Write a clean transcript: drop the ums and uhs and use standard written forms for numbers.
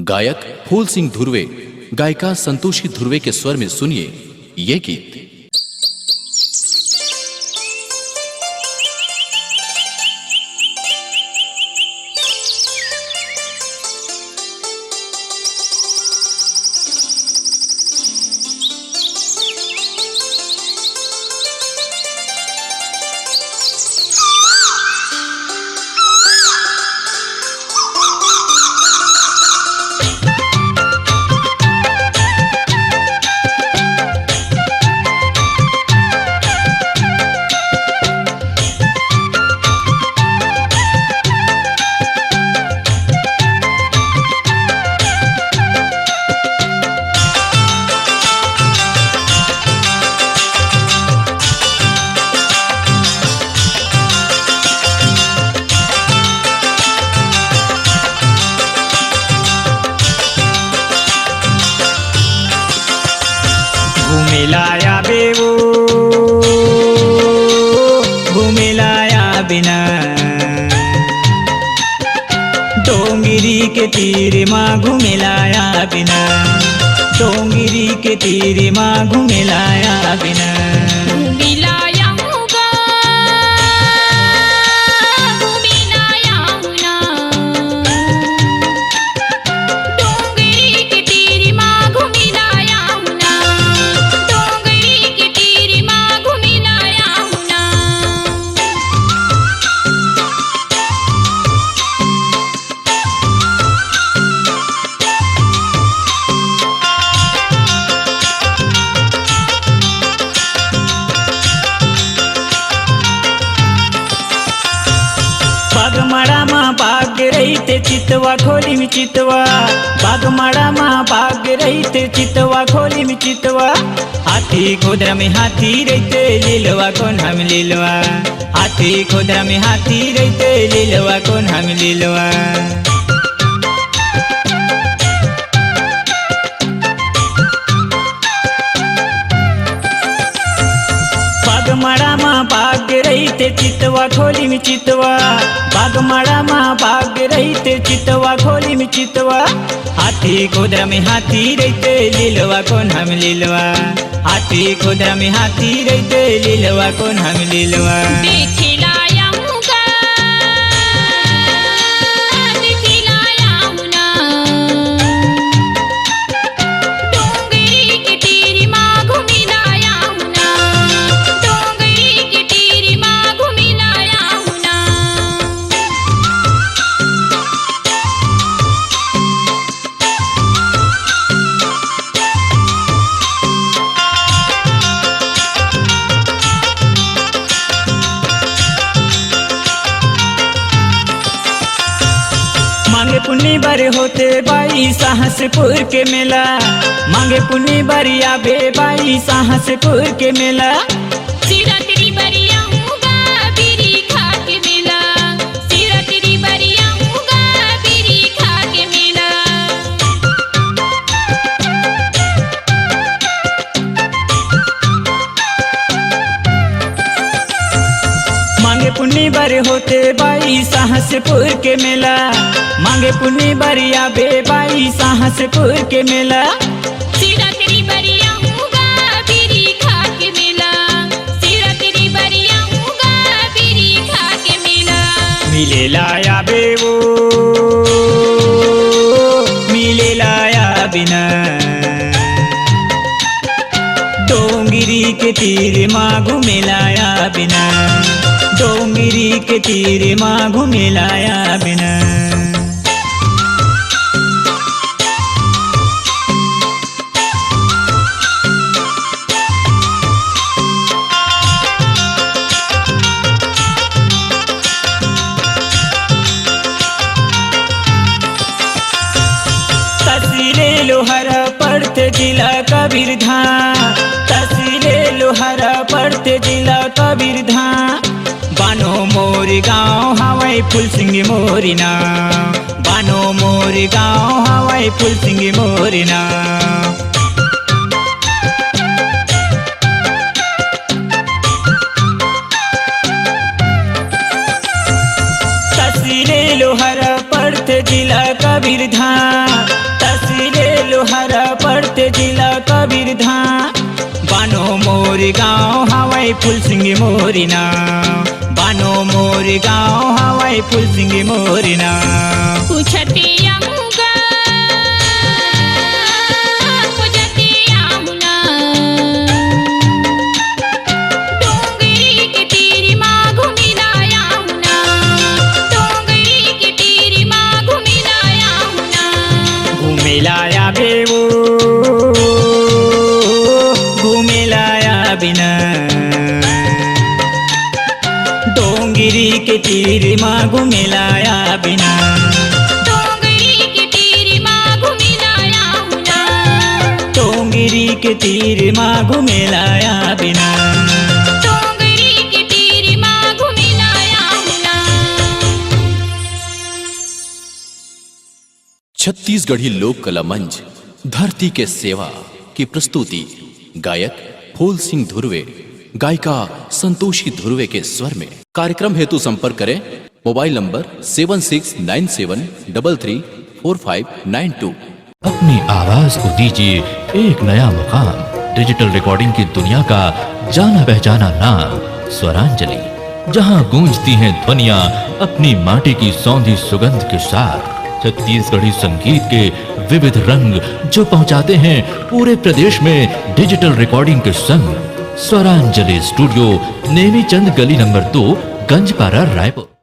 गायक फूल सिंह धुर्वे, गायिका संतोषी धुर्वे के स्वर में सुनिए ये गीत। घुमेलाया बेवो घुमेलाया बिना डोंगिरी के तीर माँ घुमेलाया बिना डोंगिरी के तीर माँ घुमेलाया बिना बागमाड़ा माँ बाग रही थे चितवा खोली में चितवा बागमाड़ा माँ बाग रही थे चितवा खोली में चितवा हाथी खोदरा में हाथी रहते लीलवा कौन हम लीलवा हाथी खोदरा में हाथी रहते लीलवा कौन हम लीलवा बागमाड़ा माँ बाग रही थे चितवा खोली में चितवा बागमाड़ा माँ बाग रही थे चितवा खोली में चितवा हाथी खोदरा में हाथी रहते लीलवा कौन हम लीलवा हाथी खोदरा में हाथी रहते लीलवा कौन हम लीलवा मांगे पुन्नी बारे होते बाई साहसपुर के मेला मांगे पुन्नी बारी आबे बाई साहसपुर के मेला सिरा तेरी बरिया होगा बीरी खा के मेला सिरा तेरी बरिया होगा बीरी खा के मेला मांगे पुन्नी बारे होते बाई साहसपुर के मेला मांगे पुन्नी बारी आबे बाई साहसपुर के मेला सिरा तेरी बरिया होगा बीरी खा के मेला सिरा तेरी बरिया होगा बीरी खा के मेला मिले लाया बेवो मिले लाया बिना डोंगिरी के तीर माँ घूमे लाया बिना डोंगिरी के तीर माँ घूमे लाया बिना लोहारा पड़ते जिला कबीरधाम तहसीले लोहारा पड़ते जिला कबीरधाम बानो मोर गाँव हवाई फूल सिंह मोरिना बानो मोर गाँव हवाई फूल सिंह मोरिना तहसीले लोहारा पड़ते जिला कबीरधाम मोर गाँव हवाई फूल सिंह मोरी नाव, बानो मोर गाँव हवाई फूल सिंह मोरी नाव। पूछते आऊँगा खोजते आऊँगा, डोंगरी के तीर माँ घूमी लाया हूँ ना, डोंगरी के तीर माँ घूमी लाया हूँ ना। घूमे लाया बेवो घूमे लाया बिना, डोंगरी के तीर माँ घूमे लाया बिना, डोंगरी के तीर माँ घूमी लाया हूँ ना, डोंगरी के तीर माँ घूमे लाया बिना। डोंगरी के तीर माँ घूमी लाया हूँ ना। छत्तीसगढ़ी लोक कला मंच धरती के सेवा की प्रस्तुति गायक फूल सिंह धुर्वे, गायिका संतोषी धुर्वे के स्वर में। कार्यक्रम हेतु संपर्क करें मोबाइल नंबर 7697334592। अपनी आवाज को दीजिए एक नया मुकाम। डिजिटल रिकॉर्डिंग की दुनिया का जाना पहचाना नाम स्वरांजलि, जहां गूंजती हैं ध्वनियां अपनी माटी की सौंधी सुगंध के साथ। छत्तीसगढ़ी संगीत के विविध रंग जो पहुंचाते हैं पूरे प्रदेश में डिजिटल रिकॉर्डिंग के संग। स्वरांजलि स्टूडियो, नेमीचंद गली नंबर 2, गंजपारा, रायपुर।